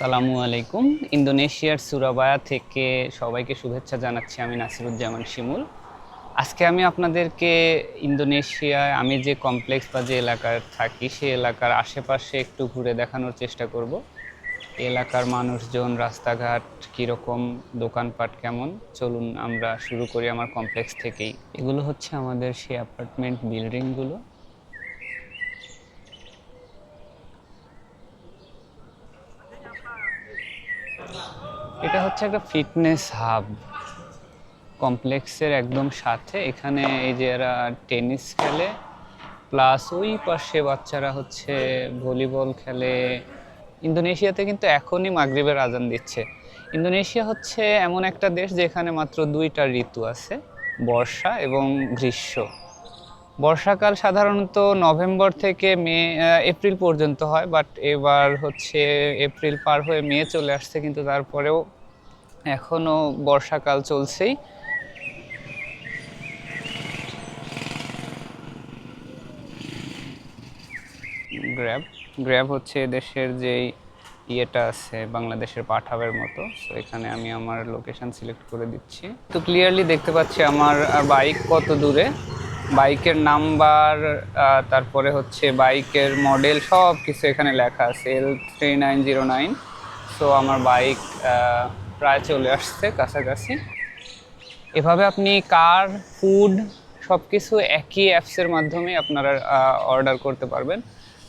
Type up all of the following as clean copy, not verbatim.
আসসালামু আলাইকুম। ইন্দোনেশিয়ার সুরাবায়া থেকে সবাইকে শুভেচ্ছা জানাচ্ছি। আমি নাসিরুজ্জামান শিমুল। আজকে আমি আপনাদেরকে ইন্দোনেশিয়ায় আমি যে কমপ্লেক্স বা যে এলাকায় থাকি সেই এলাকার আশেপাশে একটু ঘুরে দেখানোর চেষ্টা করব। এলাকার মানুষজন, রাস্তাঘাট কীরকম, দোকানপাট কেমন। চলুন আমরা শুরু করি আমার কমপ্লেক্স থেকেই। এগুলো হচ্ছে আমাদের সেই অ্যাপার্টমেন্ট বিল্ডিংগুলো। এটা হচ্ছে একটা ফিটনেস হাব। কমপ্লেক্সের একদম সাথে এখানে এই যে এরা টেনিস খেলে, প্লাস ওই পাশে বাচ্চারা হচ্ছে ভলিবল খেলে। ইন্দোনেশিয়াতে কিন্তু এখনই মাগরিবের আজান দিচ্ছে। ইন্দোনেশিয়া হচ্ছে এমন একটা দেশ যেখানে মাত্র দুইটা ঋতু আছে, বর্ষা এবং গ্রীষ্ম। বর্ষাকাল সাধারণত নভেম্বর থেকে এপ্রিল পর্যন্ত হয়, বাট এবার হচ্ছে এপ্রিল পার হয়ে মে চলে আসছে, কিন্তু তারপরেও এখনো বর্ষাকাল চলছেই। গ্র্যাব গ্র্যাব হচ্ছে দেশের যেই ইয়েটা আছে বাংলাদেশের পাঠাবের মতো। সো এখানে আমি আমার লোকেশন সিলেক্ট করে দিচ্ছি, তো ক্লিয়ারলি দেখতে পাচ্ছি আমার বাইক কত দূরে, বাইকের নাম্বার, তারপরে হচ্ছে বাইকের মডেল, সব কিছু এখানে লেখা আছে, L3909। সো আমার বাইক প্রায় চলে আসছে কাছাকাছি। এভাবে আপনি কার, ফুড সব কিছু একই অ্যাপসের মাধ্যমে আপনারা অর্ডার করতে পারবেন।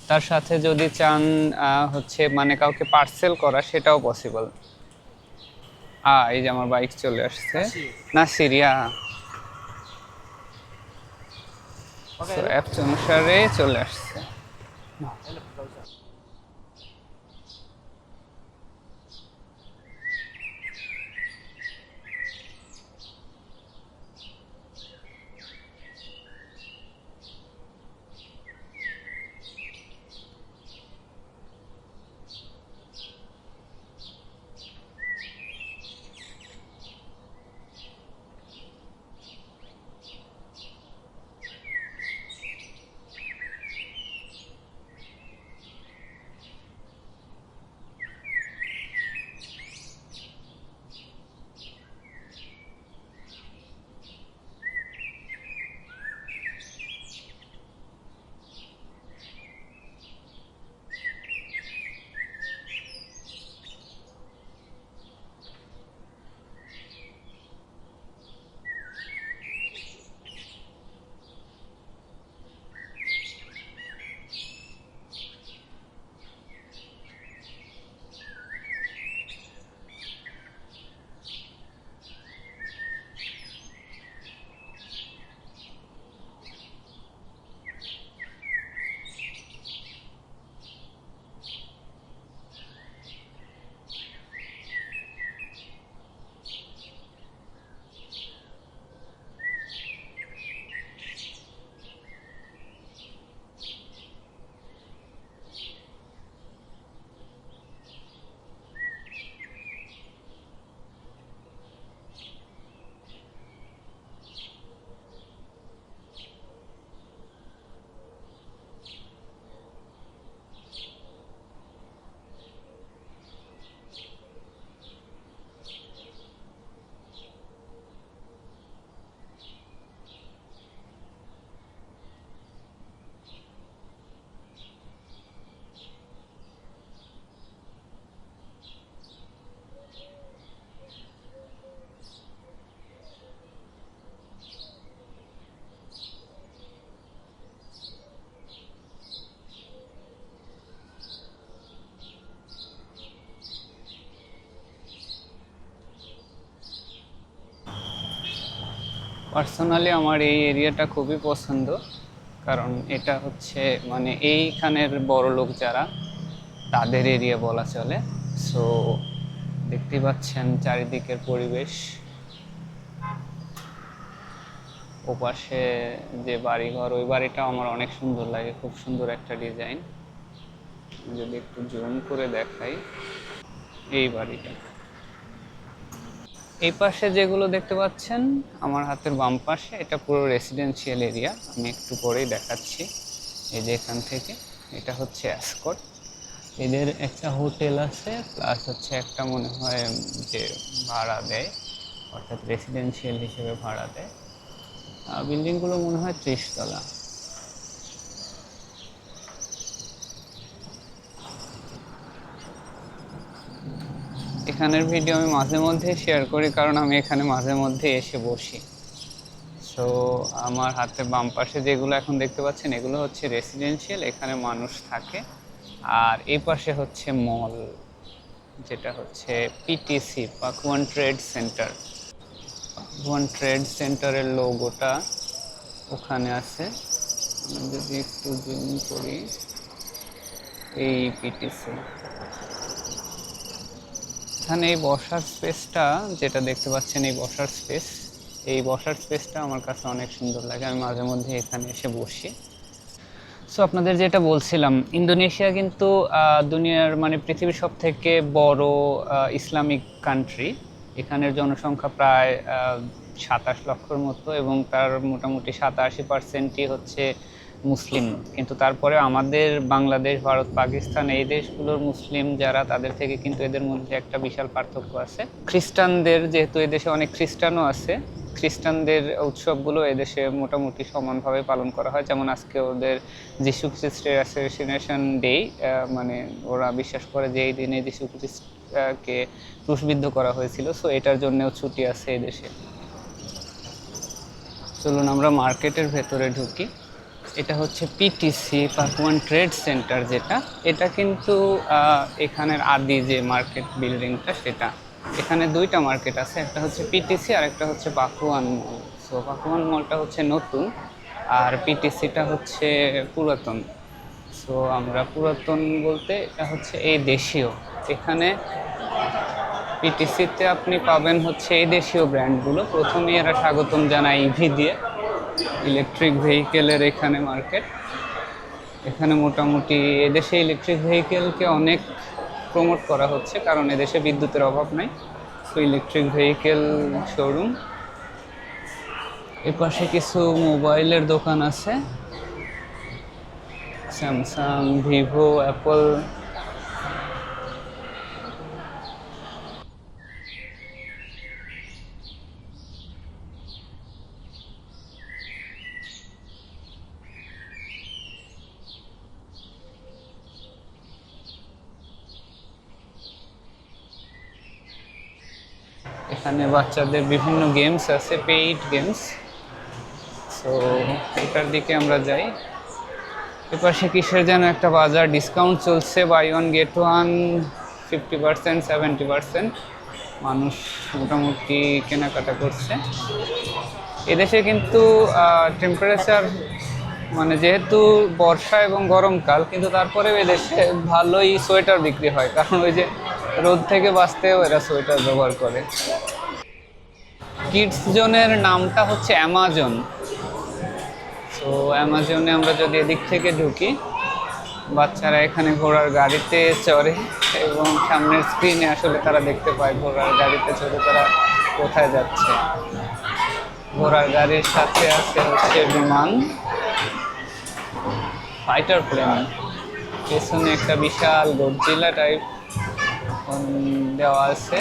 তার সাথে যদি চান হচ্ছে মানে কাউকে পার্সেল করা, সেটাও পসিবল। এই যে আমার বাইক চলে আসছে। নাসিরিয়া অ্যাপস অনুসারে চলে আসছে। পার্সোনালি আমার এই এরিয়াটা খুবই পছন্দ, কারণ এটা হচ্ছে মানে এইখানের বড় লোক যারা, তাদের এরিয়া বলা চলে। সো দেখতেই পাচ্ছেন চারিদিকের পরিবেশ। ওপাশে যে বাড়িঘর, ওই বাড়িটা আমার অনেক সুন্দর লাগে, খুব সুন্দর একটা ডিজাইন। যদি একটু জুম করে দেখাই, এই বাড়িটা, এই পাশে যেগুলো দেখতে পাচ্ছেন আমার হাতের বাম পাশে, এটা পুরো রেসিডেন্সিয়াল এরিয়া। আমি একটু পরেই দেখাচ্ছি। এই যে এখান থেকে, এটা হচ্ছে অ্যাসকট। এদের একটা হোটেল আছে, প্লাস হচ্ছে একটা মনে হয় যে ভাড়া দেয়, অর্থাৎ রেসিডেন্সিয়াল হিসেবে ভাড়া দেয়। বিল্ডিংগুলো মনে হয় 30 তলা। এখানের ভিডিও আমি মাঝে মধ্যে শেয়ার করি, কারণ আমি এখানে মাঝে মধ্যে এসে বসি। সো আমার হাতে বাম পাশে যেগুলো এখন দেখতে পাচ্ছেন, এগুলো হচ্ছে রেসিডেন্সিয়াল, এখানে মানুষ থাকে। আর এই পাশে হচ্ছে মল, যেটা হচ্ছে পিটিসি, পাকুয়ান ট্রেড সেন্টার। পাকুয়ান ট্রেড সেন্টারের লোগোটা ওখানে আছে। আমি যদি একটু জুম করি, এই পিটিসি। এখানে এই বসার স্পেসটা যেটা দেখতে পাচ্ছেন, এই বসার স্পেসটা আমার কাছে অনেক সুন্দর লাগে, আমি মাঝে মধ্যে এখানে এসে বসি। সো আপনাদের যেটা বলছিলাম, ইন্দোনেশিয়া কিন্তু দুনিয়ার মানে পৃথিবীর সব থেকে বড় ইসলামিক কান্ট্রি। এখানের জনসংখ্যা প্রায় 27 লক্ষর মতো, এবং তার মোটামুটি 87%ই হচ্ছে মুসলিম। কিন্তু তারপরে আমাদের বাংলাদেশ, ভারত, পাকিস্তান এই দেশগুলোর মুসলিম যারা, তাদের থেকে কিন্তু এদের মধ্যে একটা বিশাল পার্থক্য আছে। খ্রিস্টানদের, যেহেতু এদেশে অনেক খ্রিস্টানও আছে, খ্রিস্টানদের উৎসবগুলো এদেশে মোটামুটি সমানভাবে পালন করা হয়। যেমন আজকে ওদের যিশু খ্রিস্টের অ্যাসোসিয়েশন ডে, মানে ওরা বিশ্বাস করে যে এই দিনে যিশু খ্রিস্টকে ক্রুশবিদ্ধ করা হয়েছিল। সো এটার জন্যও ছুটি আছে এদেশে। চলুন আমরা মার্কেটের ভেতরে ঢুকি। এটা হচ্ছে পিটিসি, পাকুয়ান ট্রেড সেন্টার, যেটা এটা কিন্তু এখানের আদি যে মার্কেট বিল্ডিংটা সেটা। এখানে দুইটা মার্কেট আছে, একটা হচ্ছে পিটিসি আর একটা হচ্ছে পাকুয়ান মল। সো পাকুয়ান মলটা হচ্ছে নতুন, আর পিটিসিটা হচ্ছে পুরাতন। সো আমরা পুরাতন বলতে এটা হচ্ছে এই দেশীয়। এখানে পিটিসিতে আপনি পাবেন হচ্ছে এই দেশীয় ব্র্যান্ডগুলো। প্রথমেই এরা স্বাগতম জানায় ইভি দিয়ে, ইলেকট্রিক ভেহিকেলের এখানে মার্কেট। এখানে মোটামুটি এদেশে ইলেকট্রিক ভেহিকেলকে অনেক প্রমোট করা হচ্ছে, কারণ এদেশে বিদ্যুতের অভাব নাই। So electric vehicle showroom. এপাশে কিছু মোবাইলের দোকান আছে, স্যামসাং, ভিভো, অ্যাপল। এখানে বাচ্চাদের বিভিন্ন গেমস আছে, পেইড গেমস। সো এটার দিকে আমরা যাই। এপাশে কিসের যেন একটা বাজার, ডিসকাউন্ট চলছে, বাই ওয়ান গেট ওয়ান, 50%, 70%। মানুষ মোটামুটি কেনাকাটা করছে। এদেশে কিন্তু টেম্পারেচার মানে যেহেতু বর্ষা এবং গরমকাল, কিন্তু তারপরেও এদেশে ভালোই সোয়েটার বিক্রি হয়, কারণ ওই যে রোদ থেকে বাঁচতেও এরা সোয়েটার ব্যবহার করে। কিডস জোনের নামটা হচ্ছে অ্যামাজন। তো অ্যামাজনে আমরা যদি এদিক থেকে ঢুকি, বাচ্চারা এখানে ঘোড়ার গাড়িতে চড়ে, এবং সামনের স্ক্রিনে আসলে তারা দেখতে পায় ঘোড়ার গাড়িতে চড়ে তারা কোথায় যাচ্ছে। ঘোড়ার গাড়ির সাথে আছে হচ্ছে বিমান, ফাইটার প্লেন। পেছনে একটা বিশাল গডজিলা টাইপ দেওয়া আছে।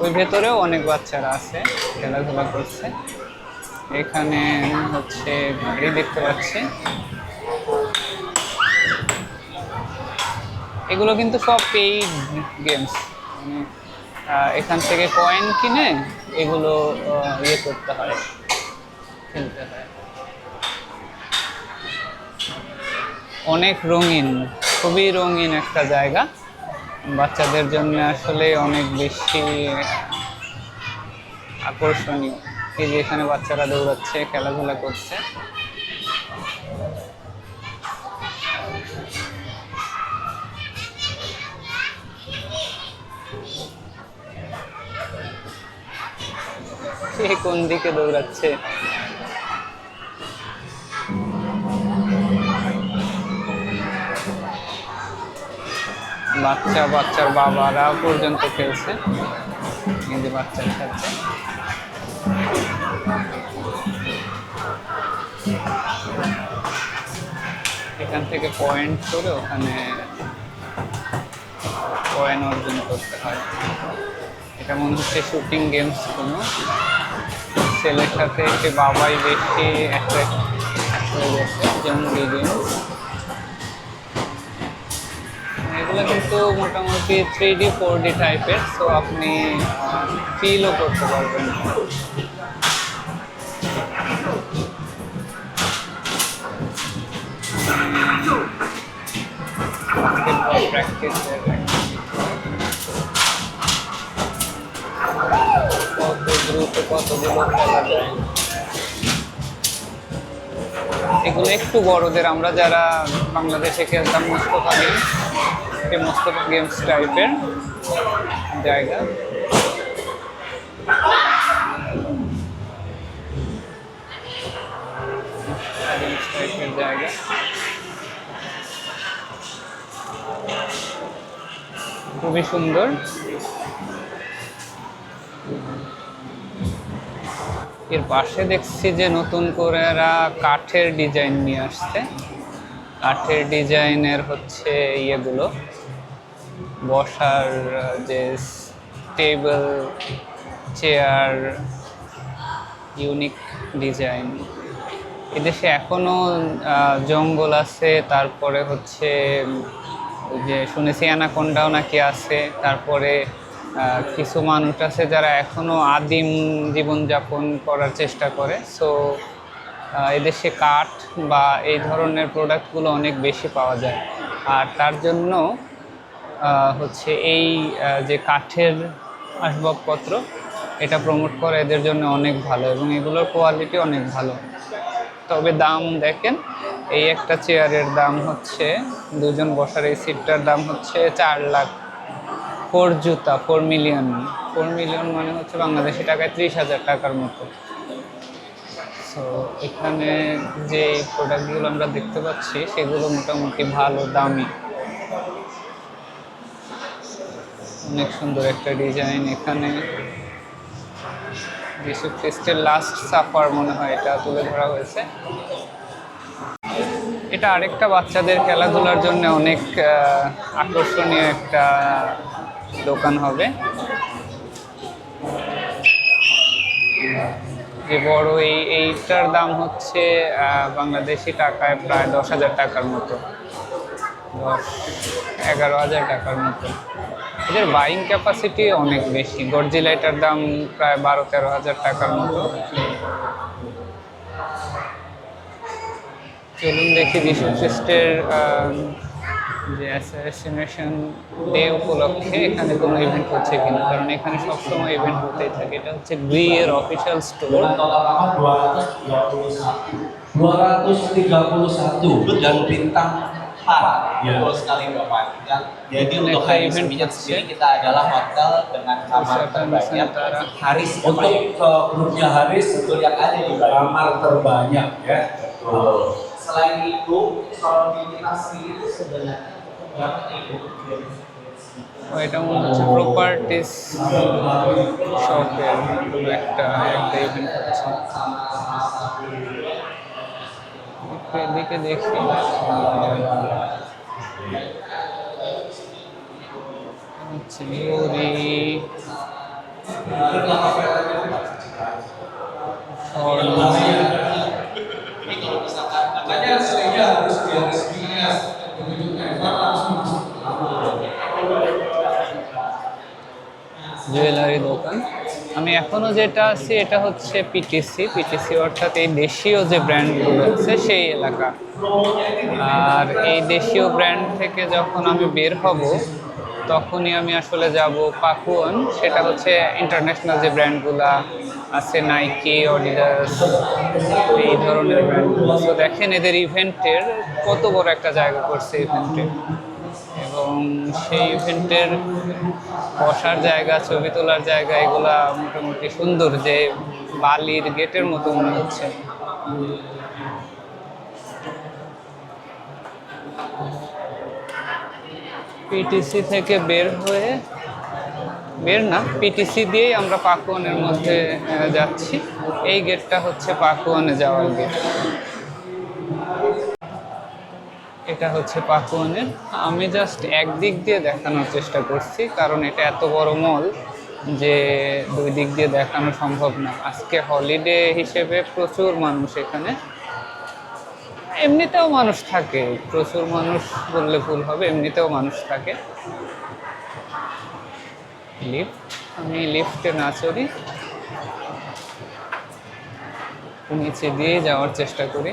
ওই ভেতরেও অনেক বাচ্চারা আছে, খেলাধুলা করছে। এখানে হচ্ছে গাড়ি দেখতে পাচ্ছি। এগুলো কিন্তু সব পেইড গেমস, মানে এখান থেকে কয়েন কিনে এগুলো ইয়ে করতে হয়, খেলতে হয়। অনেক রঙিন, খুবই রঙিন একটা জায়গা, বাচ্চাদের জন্য আসলে অনেক বেশি আকর্ষণীয়। এই যে এখানে বাচ্চারা দৌড়াচ্ছে, খেলাধুলা করছে। সে কোন দিকে দৌড়াচ্ছে? বাচ্চার বাবারা পর্যন্ত খেলছে এই যে বাচ্চার সাথে। এখান থেকে পয়েন্ট করে ওখানে পয়েন্ট অর্জন করতে হয়। এটা মনে হচ্ছে শুটিং গেমস কোনো। ছেলের সাথে একটি বাবাই বেশি অ্যাট্রাক্ট হয়ে গেছে জঙ্গলি গেমস। এগুলো কিন্তু মোটামুটি 3D 4D টাইপের, সো আপনি ফিলও করতে পারবেন। প্র্যাকটিসের কত দ্রুত কতগুলো খেলা যায়। এগুলো একটু বড়দের, আমরা যারা বাংলাদেশে খেলতাম মোস্তফা গেমস, এই মোস্তফা গেমস টাইপের জায়গা। জায়গা খুবই সুন্দর। এর পাশে দেখছি যে নতুন করে এরা কাঠের ডিজাইন নিয়ে আসছে। কাঠের ডিজাইনের হচ্ছে ইয়েগুলো, বসার যে টেবিল, চেয়ার, ইউনিক ডিজাইন। এদেশে এখনো জঙ্গল আছে, তারপরে হচ্ছে যে শুনেছি অ্যানাকোন্ডাও নাকি আছে, তারপরে কিছু মানুষ আছে যারা এখনো আদিম জীবনযাপন করার চেষ্টা করে। সো এদেশে কাঠ বা এই ধরনের প্রোডাক্টগুলো অনেক বেশি পাওয়া যায়, আর তার জন্য হচ্ছে এই যে কাঠের আসবাবপত্র এটা প্রমোট করা এদের জন্য অনেক ভালো, এবং এগুলোর কোয়ালিটি অনেক ভালো। তবে দাম দেখেন, এই একটা চেয়ারের দাম হচ্ছে, দুজন বসার এই সিটটার দাম হচ্ছে 4 লাখ। 4 মিলিয়ন। 4 মিলিয়ন মানে হচ্ছে বাংলাদেশি টাকায় 30,000 টাকার মতো। সো এখানে যে প্রোডাক্টগুলো আমরা দেখতে পাচ্ছি সেগুলো মোটামুটি ভালো, দামি। অনেক সুন্দর একটা ডিজাইন। এখানে যিশু খ্রিস্টের লাস্ট সাফার মনে হয় এটা তুলে ধরা হয়েছে। এটা আরেকটা বাচ্চাদের খেলাধুলার জন্য অনেক আকর্ষণীয় একটা দোকান হবে। যে বড় এইটার দাম হচ্ছে বাংলাদেশি টাকায় প্রায় 10,000 টাকার মতো, 11,000 টাকার মতো। এদের বাইং ক্যাপাসিটি অনেক বেশি। গডজিলা এটার দাম প্রায় 12-13,000 টাকার মতো। চলুন দেখি যিশু খ্রিস্টের যে অ্যাসাসিনেশন ডে উপলক্ষে এখানে কোনো ইভেন্ট হচ্ছে কিনা, কারণ এখানে সবসময় ইভেন্ট হতেই থাকে। এটা হচ্ছে গ্রি এর official store. 231 dan bintang para. Betul sekali Bapak. Jadi untuk hari Seminyak sendiri kita adalah hotel dengan kamar terbanyak. Haris untuk grupnya Haris betul yang ada di kamar terbanyak ya. Selain itu, kalau kita sendiri sebenarnya এটা মনে হচ্ছে properties শপের একটা event হচ্ছে। এদিকে দেখি হচ্ছে jewellery দোকান। আমি এখনো যেটা আছি এটা হচ্ছে পিটিসি অর্থাৎ এই দেশীয় যে ব্র্যান্ডগুলো আছে সেই এলাকা। আর এই দেশীয় ব্র্যান্ড থেকে যখন আমি বের হব তখনই আমি আসলে যাব পাকুয়ান, সেটা হচ্ছে ইন্টারন্যাশনাল যে ব্র্যান্ডগুলো আছে, নাইকি, অডিডাস, এই ধরনের ব্র্যান্ডগুলো। তো দেখেন এদের ইভেন্টের কত বড় একটা জায়গা করছে ইভেন্টে, এবং সেই ইভেন্টের বসার জায়গা, ছবি তোলার জায়গা, এগুলা মোটামুটি সুন্দর, যে বালির গেটের মতো মনে হচ্ছে। পিটিসি থেকে পিটিসি দিয়েই আমরা পাকুয়ানের মধ্যে যাচ্ছি। এই গেটটা হচ্ছে পাকুয়ানে যাওয়ার গেট। এটা হচ্ছে পাকুয়ানের। আমি জাস্ট একদিক দিয়ে দেখানোর চেষ্টা করছি, কারণ এটা এত বড় মল যে দুই দিক দিয়ে দেখানো সম্ভব না। আজকে হলিডে হিসেবে প্রচুর মানুষ এখানে, এমনিতেও মানুষ থাকে, প্রচুর মানুষ বললে ভুল হবে, এমনিতেও মানুষ থাকে। লিফট, আমি লিফটে না চড়ি, নিচে দিয়ে যাওয়ার চেষ্টা করি।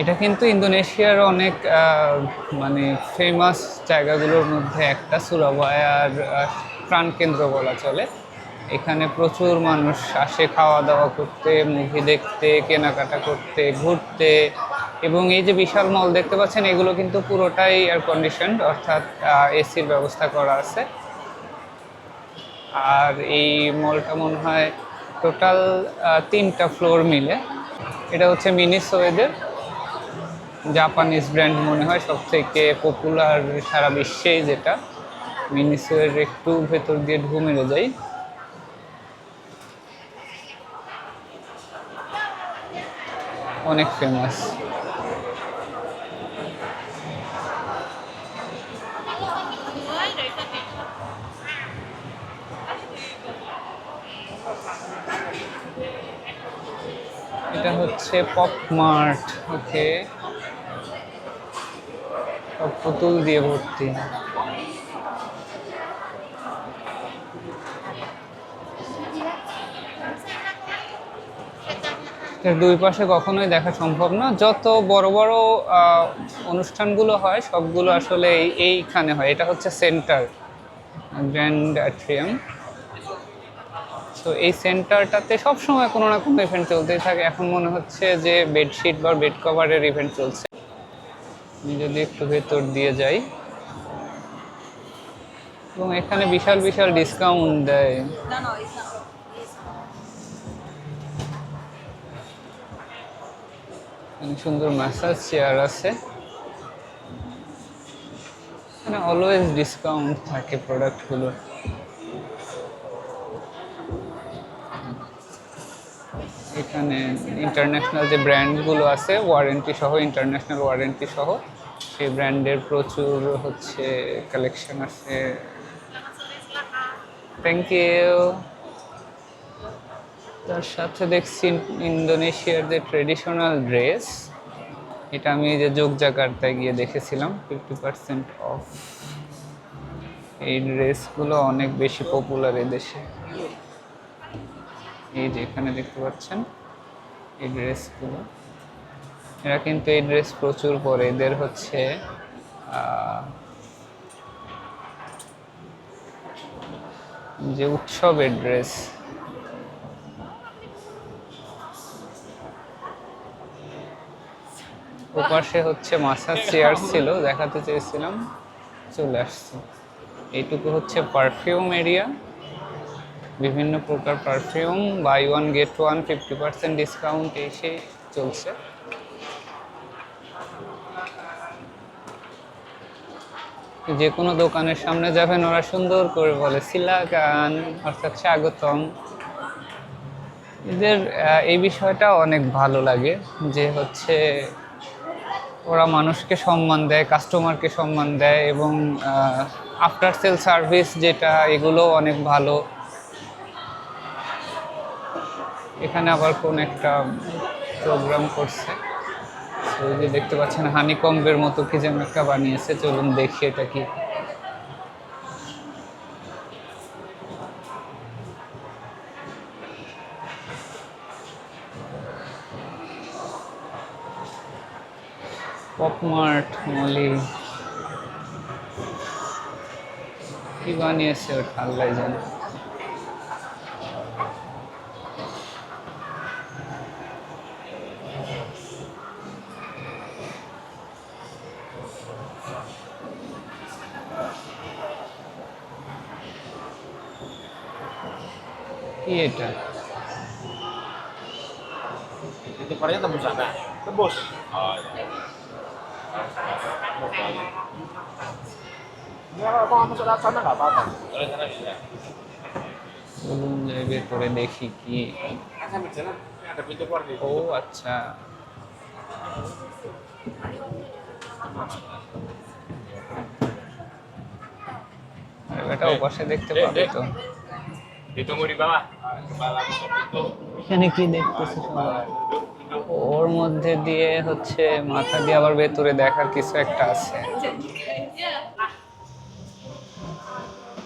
এটা কিন্তু ইন্দোনেশিয়ার অনেক মানে ফেমাস জায়গাগুলোর মধ্যে একটা, সুরাবায়ার প্রাণকেন্দ্র বলা চলে। এখানে প্রচুর মানুষ আসে খাওয়া দাওয়া করতে, মুভি দেখতে, কেনাকাটা করতে, ঘুরতে। এবং এই যে বিশাল মল দেখতে পাচ্ছেন, এগুলো কিন্তু পুরোটাই এয়ার কন্ডিশনড, অর্থাৎ এসির ব্যবস্থা করা আছে। আর এই মলটা মনে হয় টোটাল 3টা ফ্লোর মিলে। এটা হচ্ছে মিনিসোয়েদের জাপানিজ ব্র্যান্ড, মনে হয় সব থেকে পপুলার সারা বিশ্বেই যেটা। মিনিসোয়ের একটু ভেতর দিয়ে ঢু মেরে যাই। অনেক ফেমাস। এটা হচ্ছে পপ মার্ট। ওকে, সব পুতুল দিয়ে ভর্তি। এর দুই পাশে কখনোই দেখা সম্ভব না। যত বড় বড় অনুষ্ঠানগুলো হয় সবগুলো আসলে এইখানে হয়। এটা হচ্ছে সেন্টার, গ্র্যান্ড অ্যাট্রিয়াম। তো এই সেন্টারটাতে সবসময় কোনো না কোনো ইভেন্ট চলতেই থাকে। এখন মনে হচ্ছে যে বেডশিট বা বেড কভারের ইভেন্ট চলছে। আমি যদি একটু ভেতর দিয়ে যাই, এবং এখানে বিশাল বিশাল ডিসকাউন্ট দেয়। সুন্দর ম্যাসাজ চেয়ার আছে। এখানে অলওয়েজ ডিসকাউন্ট থাকে প্রোডাক্টগুলো। এখানে ইন্টারন্যাশনাল যে ব্র্যান্ডগুলো আছে, ওয়ারেন্টি সহ, ইন্টারন্যাশনাল ওয়ারেন্টি সহ, সেই ব্র্যান্ডের প্রচুর হচ্ছে কালেকশন আছে। Thank you. তার সাথে দেখছি ইন্দোনেশিয়ার যে ট্রেডিশনাল ড্রেস, এটা আমি যে যোগজাকার্তায় গিয়ে দেখেছিলাম, 50% অফ। এই ড্রেসগুলো অনেক বেশি পপুলার এদেশে। এই যে এখানে দেখতে পাচ্ছেন এই ড্রেসগুলো, এরা কিন্তু এই ড্রেস প্রচুর পরে। এদের হচ্ছে যে উৎসবের ড্রেস। ওপাশে হচ্ছে মাসাজ চেয়ার ছিল, দেখাতে চেয়েছিলাম, চলে আসছে। এইটুকু হচ্ছে পারফিউম এরিয়া, বিভিন্ন প্রকার perfume, buy one get one 50% discount এসে চলছে। যে কোনো দোকানের সামনে যাবেন, ওরা সুন্দর করে বলে সিলাকান, অর্থাৎ স্বাগতম। এদের এই বিষয়টা অনেক ভালো লাগে যে হচ্ছে ওরা মানুষকে সম্মান দেয়, কাস্টমারকে সম্মান দেয়, এবং আফটার সেল সার্ভিস যেটা, এগুলো অনেক ভালো। এখানে আবার কোন একটা প্রোগ্রাম করছে, ওই যে দেখতে পাচ্ছেন হানিকম্বের মতো কি যেন একটা বানিয়েছে। চলুন দেখি এটা কি। পপমার্ট মলি কি বানিয়েছে ওটা আল্লাহ জানে। কি এটা? Itu varian tembus sana. Tembus. Oh, iya. Ini kalau mau masuk ke sana nggak apa-apa. Kalau sana bisa. চলুন যাই ভেতরে দেখি কি। Kan sambil jalan, ini ada pintu keluar nih. ও আচ্ছা, আরে বেটা ওপাশে দেখতে পাবে তো। Ditunggu di bawah. Kepala tutup pintu. এখানে কি দেখতেছি সবাই? ওর মধ্যে দিয়ে হচ্ছে মাথা দিয়ে আবার ভেতরে দেখার কিছু একটা আছে।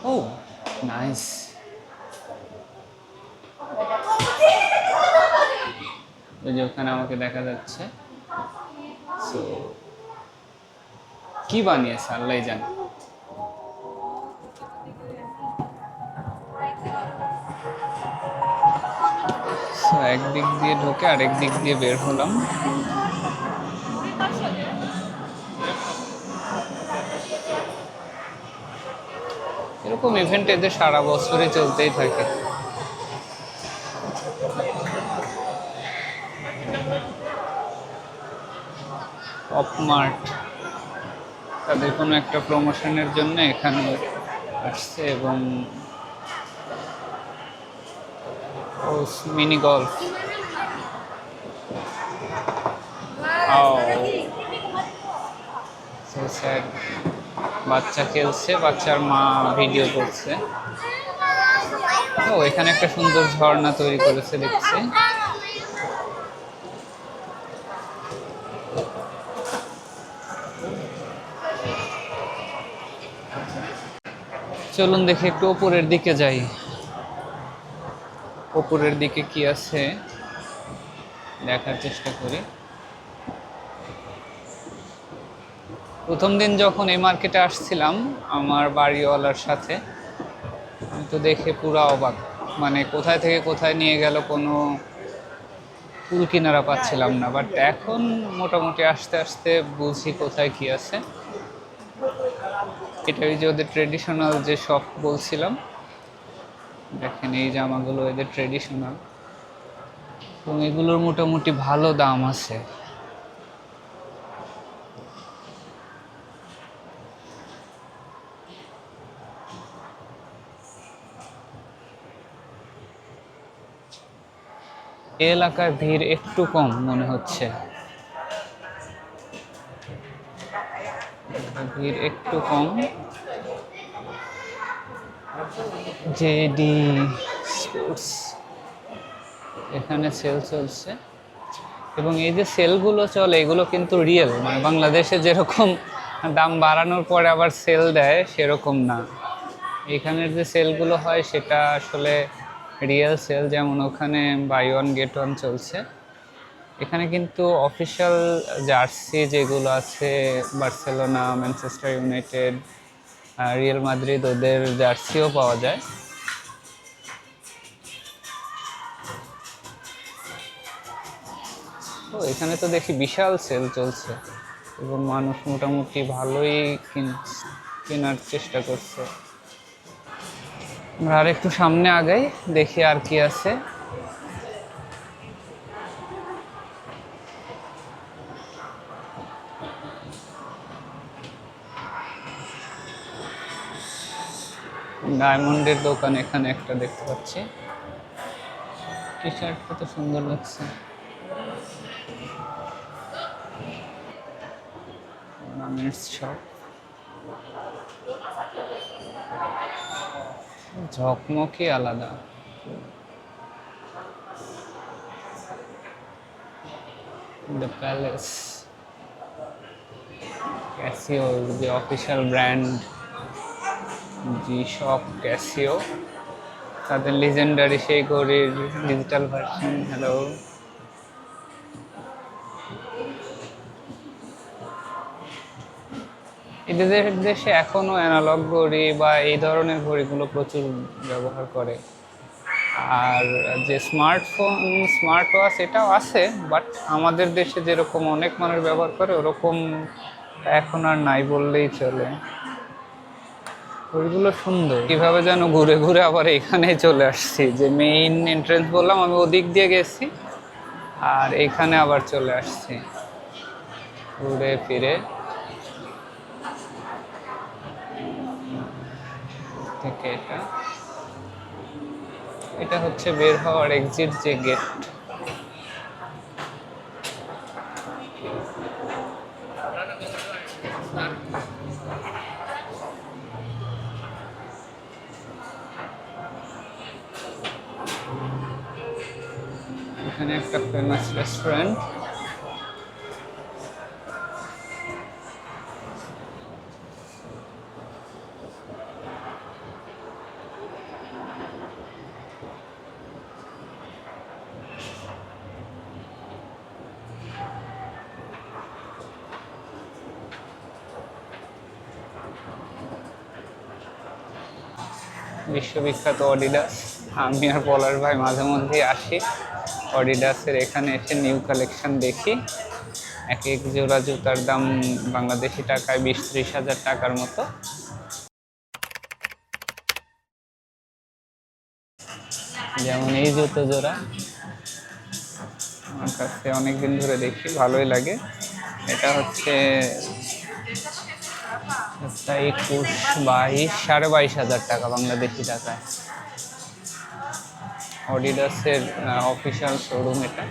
ও নাইস। ওই যে ওখানে আমাকে দেখা যাচ্ছে। সো কি বানিয়েছে আল্লাহ জানে। সো একদিক দিয়ে ঢুকে আরেক দিক দিয়ে বের হলাম। এরকম ইভেন্ট এদের সারা বছরই চলতেই থাকে। পপমার্ট তাদের কোনো একটা প্রমোশনের জন্য এখানে আসছে এবং মিনি গলফ। বাচ্চা খেলছে, বাচ্চার মা ভিডিও করছে। ও এখানে একটা সুন্দর ঝর্ণা তৈরি করেছে দেখছি। চলুন দেখি একটু উপরের দিকে যাই। উপরের দিকে কি আছে দেখার চেষ্টা করি। প্রথম দিন যখন এই মার্কেটে আসছিলাম আমার বাড়িওয়ালার সাথে, আমি তো দেখে পুরা অবাক, মানে কোথায় থেকে কোথায় নিয়ে গেল কোনো কুল কিনারা পাচ্ছিলাম না। বাট এখন মোটামুটি আস্তে আস্তে বুঝি কোথায় কি আছে। এটাই যে ওদের ট্রেডিশনাল যে শপ বলছিলাম, দেখেন এই জামাগুলো এদের ট্রেডিশনাল এবং এগুলোর মোটামুটি ভালো দাম আছে। এলাকার ভিড় একটু কম মনে হচ্ছে, ভিড় একটু কম। জেডি স্পোর্টস এখানে সেল চলছে এবং এই যে সেলগুলো চলে এগুলো কিন্তু রিয়েল, মানে বাংলাদেশে যেরকম দাম বাড়ানোর পরে আবার সেল দেয় সেরকম না। এখানের যে সেলগুলো হয় সেটা আসলে রিয়েল সেল। যেমন ওখানে বাই ওয়ান গেট ওয়ান চলছে, এখানে কিন্তু অফিসিয়াল জার্সি যেগুলো আছে Barcelona, Manchester United, Real Madrid ওদের জার্সিও পাওয়া যায়। তো এখানে তো দেখি বিশাল সেল চলছে এবং মানুষ মোটামুটি ভালোই কেনার চেষ্টা করছে। আমরা আর একটু সামনে আগাই, দেখি আর কি আছে। ডায়মন্ডের দোকান এখানে একটা দেখতে পাচ্ছি। টি শার্টটা তো সুন্দর লাগছে। অর্নামেন্টস শপ, ঝকমকি আলাদা। The palace, Casio the official brand, G shop Casio, তাদের লিজেন্ডারি সেই ঘড়ির ডিজিটাল ভার্সন। হ্যালো, এদের দেশে এখনো অ্যানালগ ঘড়ি বা এই ধরনের ঘড়িগুলো প্রচুর ব্যবহার করে। আর যে স্মার্টফোন, স্মার্ট ওয়াচ এটাও আছে, বাট আমাদের দেশে যেরকম অনেক মানুষ ব্যবহার করে ওরকম এখন আর নাই বললেই চলে। ঘড়িগুলো সুন্দর, কিভাবে যেন ঘুরে ঘুরে আবার এখানেই চলে আসছি। যে মেইন এন্ট্রেন্স বললাম আমি ওদিক দিয়ে গেছি আর এখানে আবার চলে আসছি ঘুরে ফিরে। থেকে এটা এটা হচ্ছে বের হওয়ার এক্সিট যে গেট। এখানে একটা ফেমাস রেস্টুরেন্ট। বিশ্ববিখ্যাত অডিডাস। আমি আর পলাশ ভাই মাঝে মধ্যেই আসি অডিডাসের এখানে এসে নিউ কালেকশন দেখি। এক এক জোড়া জুতার দাম বাংলাদেশি টাকায় 20-30 হাজার টাকার মতো। যেমন এই জুতো জোড়া আমার কাছে অনেকদিন ধরে দেখি, ভালোই লাগে। এটা হচ্ছে 21-22 টাকা বাংলাদেশি টাকায়। অডিডাসের অফিসিয়াল শোরুম এটা।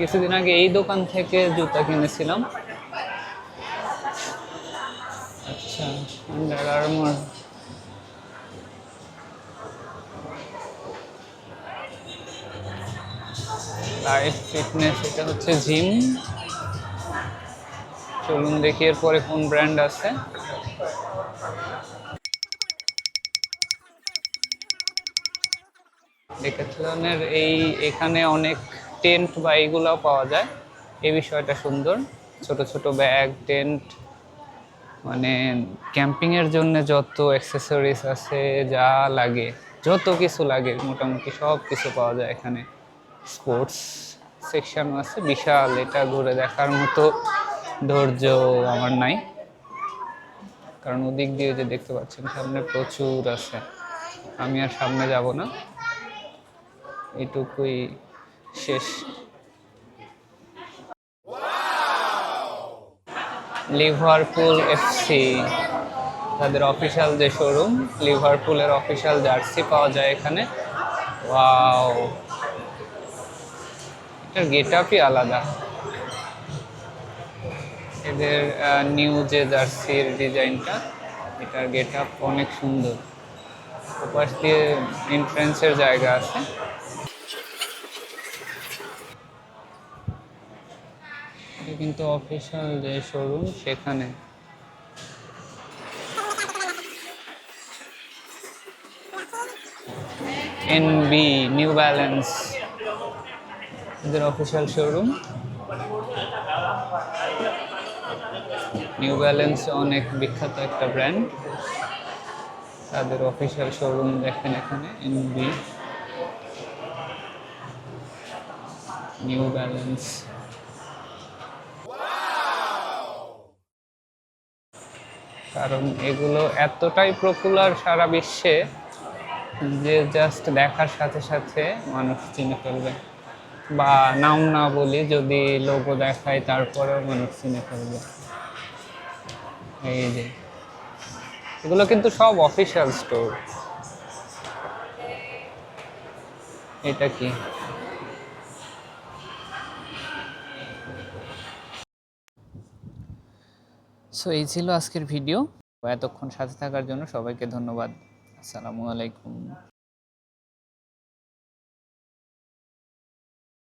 কিছুদিন আগে এই দোকান থেকে জুতা কিনেছিলাম। আচ্ছা, আন্ডার আর্মার। লাইফ ফিটনেস, এটা হচ্ছে জিম। চলুন দেখি এরপরে কোন ব্র্যান্ড আছে। ডেকাথলনের এখানে অনেক টেন্ট বা এইগুলাও পাওয়া যায়। এই বিষয়টা সুন্দর। ছোট ছোট ব্যাগ, টেন্ট, মানে ক্যাম্পিংয়ের জন্য যত অ্যাক্সেসরিজ আছে, যা লাগে, যত কিছু লাগে মোটামুটি সব কিছু পাওয়া যায় এখানে। স্পোর্টস সেকশনও আছে বিশাল। এটা ঘুরে দেখার মতো ধৈর্য আমার নাই, কারণ ওদিক দিয়ে যে দেখতে পাচ্ছেন সামনে প্রচুর আছে। আমি আর সামনে যাব না, এটুকুই শেষ। লিভারপুল এফসি, তাদের অফিসিয়াল যে শোরুম, লিভারপুলের অফিসিয়াল জার্সি পাওয়া যায় এখানে। ওয়াও, এটার গেট আপই আলাদা। এদের নিউ যে জার্সির ডিজাইনটা, এটার গেট আপ অনেক সুন্দর। ওপাশ দিয়ে এন্ট্রান্সের জায়গা আছে। এটা কিন্তু অফিসিয়াল যে শোরুম সেখানে। এনবি, নিউ ব্যালেন্স, এদের অফিসিয়াল শোরুম। নিউ ব্যালেন্স অনেক বিখ্যাত একটা ব্র্যান্ড। তাদের অফিসিয়াল শোরুম দেখেন এখানে, এনবি, নিউ ব্যালেন্স। কারণ এগুলো এতটাই পপুলার সারা বিশ্বে যে জাস্ট দেখার সাথে সাথে মানুষ চিনে ফেলবে, বা নাম না বলি, যদি লোগো দেখায় তারপরেও মানুষ চিনে ফেলবে। এই যে এগুলো কিন্তু সব অফিসিয়াল স্টোর। এটা কি? সো এই ছিল আজকের ভিডিও। এতক্ষণ সাথে থাকার জন্য সবাইকে ধন্যবাদ। আসসালামু আলাইকুম।